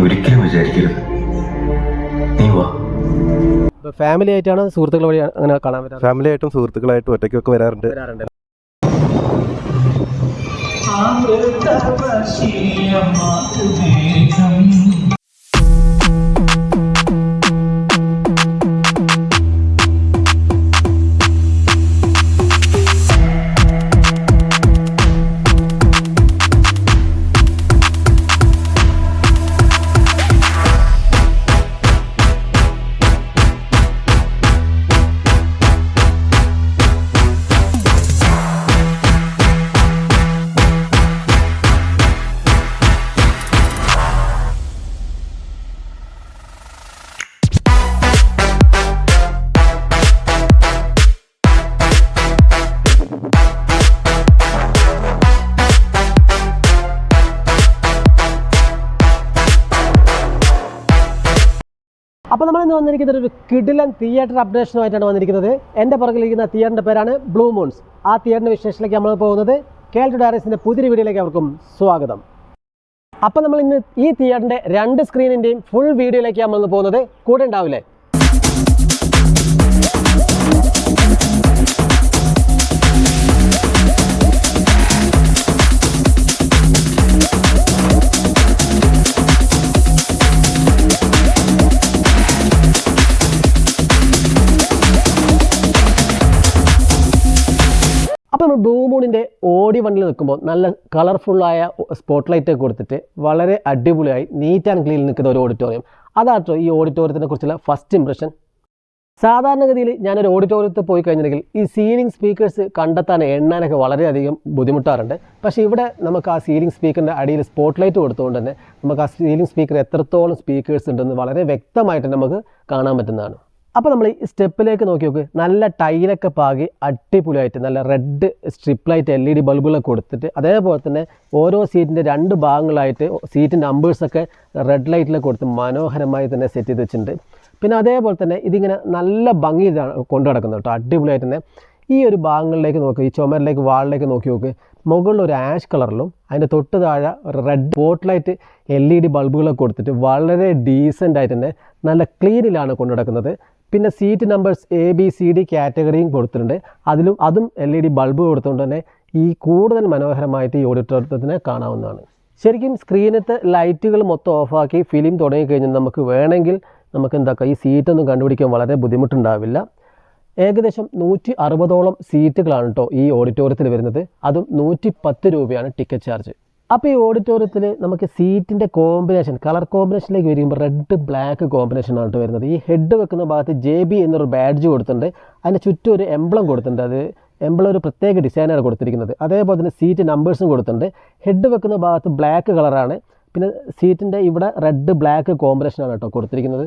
ഒരിക്കലും വിചാരിക്കരുത്. നീ വാ. ഫാമിലി ആയിട്ടാണ് സുഹൃത്തുക്കൾ വഴി അങ്ങനെ കാണാൻ പറ്റാറ്? ഫാമിലി ആയിട്ടും സുഹൃത്തുക്കളായിട്ടും ഒറ്റയ്ക്കൊക്കെ വരാറുണ്ട്. അപ്പോൾ നമ്മളിന്ന് വന്നിരിക്കുന്നത് ഒരു കിടിലൻ തിയേറ്റർ അപ്ഡേഷനുമായിട്ടാണ് വന്നിരിക്കുന്നത്. എൻ്റെ പുറകിലിരിക്കുന്ന തിയേറ്ററിൻ്റെ പേരാണ് ബ്ലൂ മൂൺസ്. ആ തിയേറ്ററിൻ്റെ വിശേഷത്തിലേക്ക് നമ്മൾ പോകുന്നത് കേൾട്ടു ഡയറീസിൻ്റെ പുതിയൊരു വീഡിയോയിലേക്ക് അവർക്കും സ്വാഗതം. അപ്പോൾ നമ്മൾ ഇന്ന് ഈ തിയേറ്ററിൻ്റെ 2 സ്ക്രീനിൻ്റെയും ഫുൾ വീഡിയോയിലേക്ക് നമ്മൾ പോകുന്നത്. കൂടെ ഉണ്ടാവില്ലേ? അപ്പോൾ നമ്മൾ ബ്ലൂ മൂണിൻ്റെ ഓഡി വണ്ടിൽ നിൽക്കുമ്പോൾ നല്ല കളർഫുള്ളായ സ്പോട്ട് ലൈറ്റ് കൊടുത്തിട്ട് വളരെ അടിപൊളിയായി നീറ്റ് ആൻഡ് ക്ലീൻ നിൽക്കുന്ന ഒരു ഓഡിറ്റോറിയം. അതാട്ടോ ഈ ഓഡിറ്റോറിയത്തിനെ കുറിച്ചുള്ള ഫസ്റ്റ് ഇംപ്രഷൻ. സാധാരണഗതിയിൽ ഞാനൊരു ഓഡിറ്റോറിയത്തിൽ പോയി കഴിഞ്ഞിട്ടുണ്ടെങ്കിൽ ഈ സീലിംഗ് സ്പീക്കേഴ്സ് കണ്ടെത്താൻ എണ്ണാനൊക്കെ വളരെയധികം ബുദ്ധിമുട്ടാറുണ്ട്. പക്ഷേ ഇവിടെ നമുക്ക് ആ സീലിംഗ് സ്പീക്കറിൻ്റെ അടിയിൽ സ്പോട്ട് ലൈറ്റ് കൊടുത്തുകൊണ്ട് തന്നെ നമുക്ക് ആ സീലിംഗ് സ്പീക്കർ എത്രത്തോളം സ്പീക്കേഴ്സ് ഉണ്ടെന്ന് വളരെ വ്യക്തമായിട്ട് നമുക്ക് കാണാൻ പറ്റുന്നതാണ്. അപ്പോൾ നമ്മൾ ഈ സ്റ്റെപ്പിലേക്ക് നോക്കി നോക്ക്. നല്ല ടൈലൊക്കെ പാകി അടിപൊളിയായിട്ട് നല്ല റെഡ് സ്ട്രിപ്പ് ലൈറ്റ് LED ബൾബുകളൊക്കെ കൊടുത്തിട്ട് അതേപോലെ തന്നെ ഓരോ സീറ്റിൻ്റെ 2 ഭാഗങ്ങളായിട്ട് സീറ്റ് നമ്പേഴ്സൊക്കെ റെഡ് ലൈറ്റിലൊക്കെ കൊടുത്ത് മനോഹരമായി തന്നെ സെറ്റ് ചെയ്ത് വെച്ചിട്ടുണ്ട്. പിന്നെ അതേപോലെ തന്നെ ഇതിങ്ങനെ നല്ല ഭംഗി കൊണ്ടു നടക്കുന്നത് കേട്ടോ, അടിപൊളിയായിട്ട് തന്നെ. ഈ ഒരു ഭാഗങ്ങളിലേക്ക് നോക്കുക, ഈ ചുമരിലേക്ക് വാളിലേക്ക് നോക്കി നോക്ക്. മുകളിൽ ഒരു ആഷ് കളറിലും അതിൻ്റെ തൊട്ട് താഴെ ഒരു റെഡ് സ്പോട്ട് ലൈറ്റ് LED ബൾബുകളൊക്കെ കൊടുത്തിട്ട് വളരെ ഡീസൻ്റായിട്ട് തന്നെ നല്ല ക്ലീനിലാണ് കൊണ്ടു നടക്കുന്നത്. പിന്നെ സീറ്റ് നമ്പേഴ്സ് ABCD കാറ്റഗറിയും കൊടുത്തിട്ടുണ്ട്. അതും LED ബൾബ് കൊടുത്തുകൊണ്ട് തന്നെ ഈ കൂടുതൽ മനോഹരമായിട്ട് ഈ ഓഡിറ്റോറിയത്തിനെ കാണാവുന്നതാണ്. ശരിക്കും സ്ക്രീനത്തെ ലൈറ്റുകൾ മൊത്തം ഓഫാക്കി ഫിലിം തുടങ്ങിക്കഴിഞ്ഞാൽ നമുക്ക് വേണമെങ്കിൽ നമുക്ക് എന്താക്കാം ഈ സീറ്റൊന്നും കണ്ടുപിടിക്കാൻ വളരെ ബുദ്ധിമുട്ടുണ്ടാവില്ല. ഏകദേശം 160ഓളം സീറ്റുകളാണ് കേട്ടോ ഈ ഓഡിറ്റോറിയത്തിൽ വരുന്നത്. അതും 110 രൂപയാണ് ടിക്കറ്റ് ചാർജ്. അപ്പോൾ ഈ ഓഡിറ്റോറിയത്തിൽ നമുക്ക് സീറ്റിൻ്റെ കോമ്പിനേഷൻ കളർ കോമ്പിനേഷനിലേക്ക് വരുമ്പോൾ റെഡ് ബ്ലാക്ക് കോമ്പിനേഷനാണ് കേട്ടോ വരുന്നത്. ഈ ഹെഡ് വെക്കുന്ന ഭാഗത്ത് JB എന്നൊരു ബാഡ്ജ് കൊടുത്തിട്ടുണ്ട്. അതിന് ചുറ്റും ഒരു എംബ്ലം കൊടുത്തിട്ടുണ്ട്. അത് എംബ്ലം ഒരു പ്രത്യേക ഡിസൈനാണ് കൊടുത്തിരിക്കുന്നത്. അതേപോലെ തന്നെ സീറ്റ് നമ്പേഴ്സും കൊടുത്തിട്ടുണ്ട്. ഹെഡ് വെക്കുന്ന ഭാഗത്ത് ബ്ലാക്ക് കളറാണ്. പിന്നെ സീറ്റിൻ്റെ ഇവിടെ റെഡ് ബ്ലാക്ക് കോമ്പിനേഷനാണ് കേട്ടോ കൊടുത്തിരിക്കുന്നത്.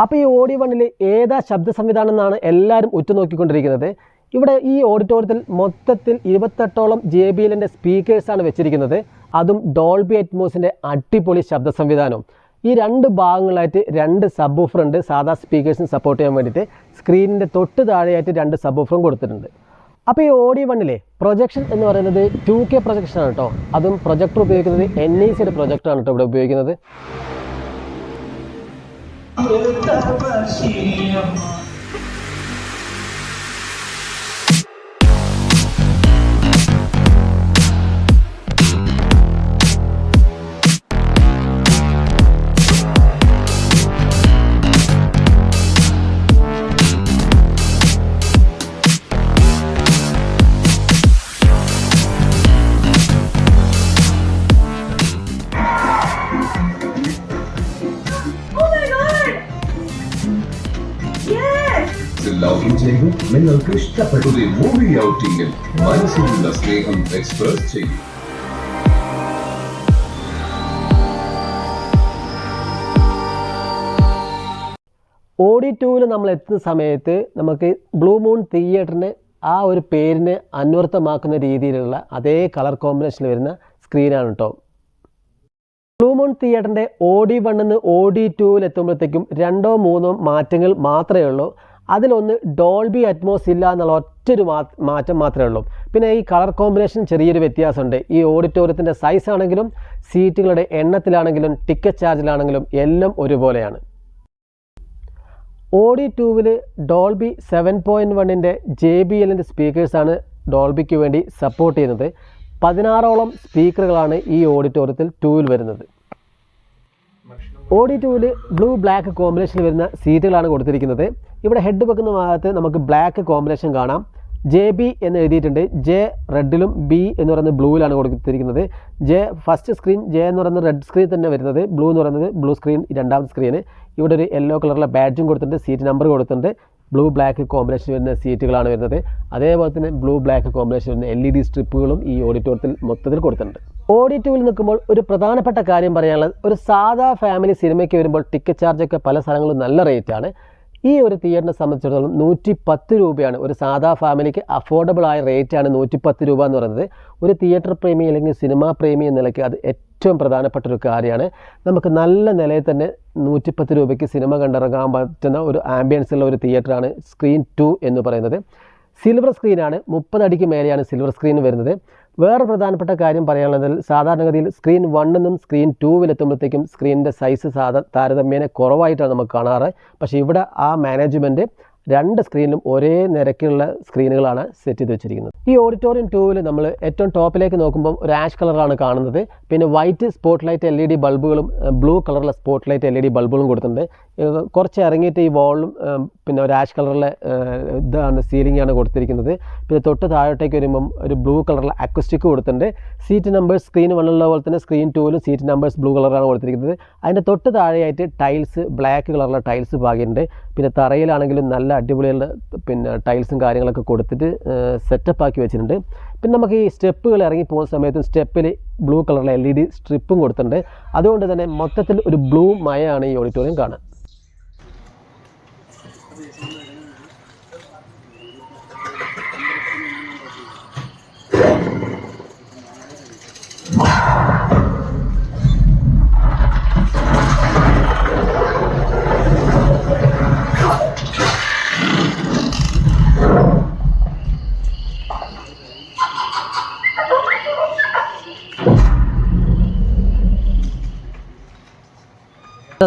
അപ്പോൾ ഈ ഓഡി വണ്ണിൽ ഏതാ ശബ്ദ സംവിധാനം എന്നാണ് എല്ലാവരും ഉറ്റുനോക്കിക്കൊണ്ടിരിക്കുന്നത്. ഇവിടെ ഈ ഓഡിറ്റോറിയത്തിൽ മൊത്തത്തിൽ 28ഓളം JBLൻ്റെ സ്പീക്കേഴ്സാണ് വെച്ചിരിക്കുന്നത്. അതും ഡോൾബി അറ്റ്മോസിൻ്റെ അടിപൊളി ശബ്ദ സംവിധാനവും. ഈ 2 ഭാഗങ്ങളായിട്ട് 2 സബ് ഊഫർ ഉണ്ട്. സാധാ സ്പീക്കേഴ്സിന് സപ്പോർട്ട് ചെയ്യാൻ വേണ്ടിയിട്ട് സ്ക്രീനിൻ്റെ തൊട്ട് താഴെയായിട്ട് 2 സബ് ഊഫറും കൊടുത്തിട്ടുണ്ട്. അപ്പോൾ ഈ ഓഡി വണ്ണിലെ പ്രൊജക്ഷൻ എന്ന് പറയുന്നത് 2K പ്രൊജക്ഷനാണ് കേട്ടോ. അതും പ്രൊജക്ടർ ഉപയോഗിക്കുന്നത് NECയുടെ പ്രൊജക്ടറാണ് കേട്ടോ ഇവിടെ ഉപയോഗിക്കുന്നത്. ലോഗിൻ ചെയ്തു നിങ്ങൾക്ക് ഇഷ്ടപ്പെട്ട ഒരു മൂവി ഔട്ടിംഗിൽ മനസ്സിലുള്ള സ്നേഹം എക്സ്പ്രസ് ചെയ്യും. ഓഡി 2 നമ്മൾ എത്തുന്ന സമയത്ത് നമുക്ക് ബ്ലൂ മൂൺ തിയേറ്ററിന് ആ ഒരു പേരിന് അന്വർത്ഥമാക്കുന്ന രീതിയിലുള്ള അതേ കളർ കോമ്പിനേഷനിൽ വരുന്ന സ്ക്രീനാണ് കേട്ടോ. ബ്ലൂ മൂൺ തിയേറ്ററിൻ്റെ ഓഡി 1 നിന്ന് ഓഡി 2 എത്തുമ്പോഴത്തേക്കും 2-3 മാറ്റങ്ങൾ മാത്രമേ ഉള്ളൂ. അതിലൊന്ന് ഡോൾബി അറ്റ്മോസ് ഇല്ല എന്നുള്ള ഒറ്റൊരു മാറ്റം മാത്രമേ ഉള്ളൂ. പിന്നെ ഈ കളർ കോമ്പിനേഷൻ ചെറിയൊരു വ്യത്യാസമുണ്ട്. ഈ ഓഡിറ്റോറിയത്തിൻ്റെ സൈസ് ആണെങ്കിലും സീറ്റുകളുടെ എണ്ണത്തിലാണെങ്കിലും ടിക്കറ്റ് ചാർജിലാണെങ്കിലും എല്ലാം ഒരുപോലെയാണ്. ഓഡി 2വിൽ ഡോൾബി 7.1ൻ്റെ JBLൻ്റെ സ്പീക്കേഴ്സാണ് ഡോൾബിക്ക് വേണ്ടി സപ്പോർട്ട് ചെയ്യുന്നത്. 16ഓളം സ്പീക്കറുകളാണ് ഈ ഓഡിറ്റോറിയത്തിൽ 2വിൽ വരുന്നത്. ഓഡി 2വിൽ ബ്ലൂ ബ്ലാക്ക് കോമ്പിനേഷനിൽ വരുന്ന സീറ്റുകളാണ് കൊടുത്തിരിക്കുന്നത്. ഇവിടെ ഹെഡ് വെക്കുന്ന ഭാഗത്ത് നമുക്ക് ബ്ലാക്ക് കോമ്പിനേഷൻ കാണാം. JB എന്ന് എഴുതിയിട്ടുണ്ട്. J റെഡിലും B എന്ന് പറയുന്നത് ബ്ലൂവിലാണ് കൊടുത്തിരിക്കുന്നത്. ഫസ്റ്റ് സ്ക്രീൻ J എന്ന് പറയുന്നത് റെഡ് സ്ക്രീൻ തന്നെ വരുന്നത്, ബ്ലൂ എന്ന് പറയുന്നത് ബ്ലൂ സ്ക്രീൻ രണ്ടാമത്തെ സ്ക്രീന്. ഇവിടെ ഒരു യെല്ലോ കളറിലെ ബാഡ്ജും കൊടുത്തിട്ടുണ്ട്, സീറ്റ് നമ്പർ കൊടുത്തിട്ടുണ്ട്. ബ്ലൂ ബ്ലാക്ക് കോമ്പിനേഷൻ വരുന്ന സീറ്റുകളാണ് വരുന്നത്. അതേപോലെ തന്നെ ബ്ലൂ ബ്ലാക്ക് കോമ്പിനേഷൻ വരുന്ന LED സ്ട്രിപ്പുകളും ഈ ഓഡിറ്റോറിയത്തിൽ മൊത്തത്തിൽ കൊടുത്തിട്ടുണ്ട്. ഓഡി 2വിൽ നിൽക്കുമ്പോൾ ഒരു പ്രധാനപ്പെട്ട കാര്യം പറയാനുള്ളത്, ഒരു സാധാ ഫാമിലി സിനിമയ്ക്ക് വരുമ്പോൾ ടിക്കറ്റ് ചാർജൊക്കെ പല സ്ഥലങ്ങളിലും നല്ല റേറ്റാണ്. ഈ ഒരു തിയേറ്ററിനെ സംബന്ധിച്ചിടത്തോളം 110 രൂപയാണ്. ഒരു സാധാ ഫാമിലിക്ക് അഫോർഡബിൾ ആയ റേറ്റാണ് 110 രൂപ എന്ന് പറയുന്നത്. ഒരു തിയേറ്റർ പ്രേമി അല്ലെങ്കിൽ സിനിമാ പ്രേമി എന്ന നിലയ്ക്ക് അത് ഏറ്റവും പ്രധാനപ്പെട്ട ഒരു കാര്യമാണ്. നമുക്ക് നല്ല നിലയിൽ തന്നെ 110 രൂപയ്ക്ക് സിനിമ കണ്ടിറങ്ങാൻ പറ്റുന്ന ഒരു ആംബിയൻസ് ഉള്ള ഒരു തിയേറ്ററാണ് സ്ക്രീൻ 2 എന്ന് പറയുന്നത്. സിൽവർ സ്ക്രീനാണ്, 30 അടിക്ക് മേലെയാണ് സിൽവർ സ്ക്രീൻ വരുന്നത്. വേറെ പ്രധാനപ്പെട്ട കാര്യം പറയാനുള്ളതിൽ സാധാരണഗതിയിൽ സ്ക്രീൻ 1 നിന്നും സ്ക്രീൻ 2വിലെത്തുമ്പോഴത്തേക്കും സ്ക്രീനിൻ്റെ സൈസ് താരതമ്യേന കുറവായിട്ടാണ് നമുക്ക് കാണാറ്. പക്ഷേ ഇവിടെ ആ മാനേജ്മെൻറ്റ് 2 സ്ക്രീനിലും ഒരേ നിരക്കിലുള്ള സ്ക്രീനുകളാണ് സെറ്റ് ചെയ്ത് വെച്ചിരിക്കുന്നത്. ഈ ഓഡിറ്റോറിയം 2വിൽ നമ്മൾ ഏറ്റവും ടോപ്പിലേക്ക് നോക്കുമ്പോൾ ഒരു ആഷ് കളറാണ് കാണുന്നത്. പിന്നെ വൈറ്റ് സ്പോട്ട് ലൈറ്റ് LED ബൾബുകളും ബ്ലൂ കളറിലെ സ്പോട്ട് ലൈറ്റ് LED ബൾബുകളും കൊടുത്തിട്ടുണ്ട്. കുറച്ച് ഇറങ്ങിയിട്ട് ഈ വാളിലും പിന്നെ ഒരു ആഷ് കളറിലെ ഇതാണ് സീലിംഗാണ് കൊടുത്തിരിക്കുന്നത്. പിന്നെ തൊട്ട് താഴോട്ടേക്ക് വരുമ്പം ഒരു ബ്ലൂ കളറിലെ അക്വസ്റ്റിക് കൊടുത്തിട്ടുണ്ട്. സീറ്റ് നമ്പേഴ്സ് സ്ക്രീൻ 1 പോലെ തന്നെ സ്ക്രീൻ 2വിലും സീറ്റ് നമ്പേഴ്സ് ബ്ലൂ കളറാണ് കൊടുത്തിരിക്കുന്നത്. അതിൻ്റെ തൊട്ട് താഴെയായിട്ട് ടൈൽസ് ബ്ലാക്ക് കളറിലെ ടൈൽസ് പാകിയിട്ടുണ്ട്. പിന്നെ തറയിലാണെങ്കിലും നല്ല അടിപൊളിയുള്ള പിന്നെ ടൈൽസും കാര്യങ്ങളൊക്കെ കൊടുത്തിട്ട് സെറ്റപ്പ് ആക്കി വെച്ചിട്ടുണ്ട്. പിന്നെ നമുക്ക് ഈ സ്റ്റെപ്പുകൾ ഇറങ്ങി പോകുന്ന സമയത്തും സ്റ്റെപ്പിൽ ബ്ലൂ കളറിലെ LED സ്ട്രിപ്പും കൊടുത്തിട്ടുണ്ട്. അതുകൊണ്ട് തന്നെ മൊത്തത്തിൽ ഒരു ബ്ലൂ മയമാണ് ഈ ഓഡിറ്റോറിയം കാണാൻ.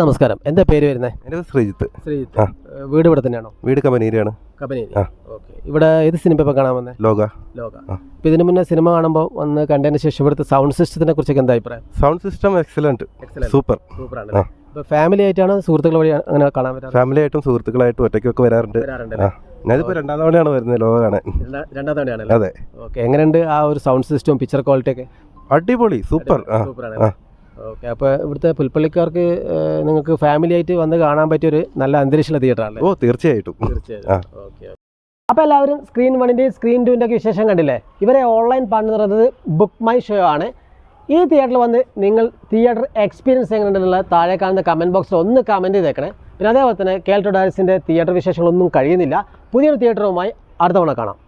നമസ്കാരം, എന്താ പേര് വരുന്നത്? എൻ്റെ പേര് ശ്രീജിത്ത്. ശ്രീജിത്ത്. വീട് ഇവിടെ തന്നെയാണോ? വീട് കമ്പനിയിലാണ്. കമ്പനിയിൽ. ഓക്കെ. ഇവിടെ ഏത് സിനിമ ഇപ്പോൾ കാണാൻ വന്നത്? ലോക. അപ്പോൾ ഇതിന് മുന്നേ സിനിമ കാണുമ്പോൾ വന്ന് കണ്ടതിന് ശേഷം ഇവിടുത്തെ സൗണ്ട് സിസ്റ്റത്തിനെ കുറിച്ചൊക്കെ എന്താ അഭിപ്രായം? സൗണ്ട് സിസ്റ്റം എക്സലന്റ്, സൂപ്പറാണ്. ഇപ്പോൾ ഫാമിലി ആയിട്ടാണ് സുഹൃത്തുക്കൾ വഴി അങ്ങനെ കാണാൻ പറ്റാറ്? ഫാമിലി ആയിട്ടും സുഹൃത്തുക്കളായിട്ടും ഒറ്റയ്ക്കൊക്കെ വരാറുണ്ട്. ഞാനിപ്പോൾ 2ാം തവണയാണ് വരുന്നത് ലോക കാണാൻ. 2ാം തവണയാണ്? അതെ. ഓക്കെ. എങ്ങനെയുണ്ട് ആ ഒരു സൗണ്ട് സിസ്റ്റവും പിക്ചർ ക്വാളിറ്റി ഒക്കെ? അടിപൊളി, സൂപ്പറാണ്. ഓക്കെ. അപ്പോൾ ഇവിടുത്തെ പുൽപ്പള്ളിക്കാർക്ക് നിങ്ങൾക്ക് ഫാമിലി ആയിട്ട് വന്ന് കാണാൻ പറ്റിയൊരു നല്ല അന്തരീക്ഷമുള്ള തിയേറ്ററാണ്. ഓ, തീർച്ചയായിട്ടും. ഓക്കെ. അപ്പോൾ എല്ലാവരും സ്ക്രീൻ 1ൻ്റെയും സ്ക്രീൻ 2ൻ്റെ ഒക്കെ വിശേഷം കണ്ടില്ലേ? ഇവരെ ഓൺലൈൻ പറഞ്ഞിരുന്നത് ബുക്ക് മൈ ഷോ ആണ്. ഈ തിയേറ്ററിൽ വന്ന് നിങ്ങൾ തിയേറ്റർ എക്സ്പീരിയൻസ് എങ്ങനെയുണ്ടെന്നുള്ള താഴെ കാണുന്ന കമൻറ്റ് ബോക്സിൽ ഒന്ന് കമൻറ്റ് ചെയ്തേക്കണേ. പിന്നെ അതേപോലെ തന്നെ കേൾട്ടോ ഡയറീസിൻ്റെ തിയേറ്റർ വിശേഷങ്ങളൊന്നും കഴിയുന്നില്ല. പുതിയൊരു തിയേറ്ററുമായി അടുത്ത തവണ കാണാം.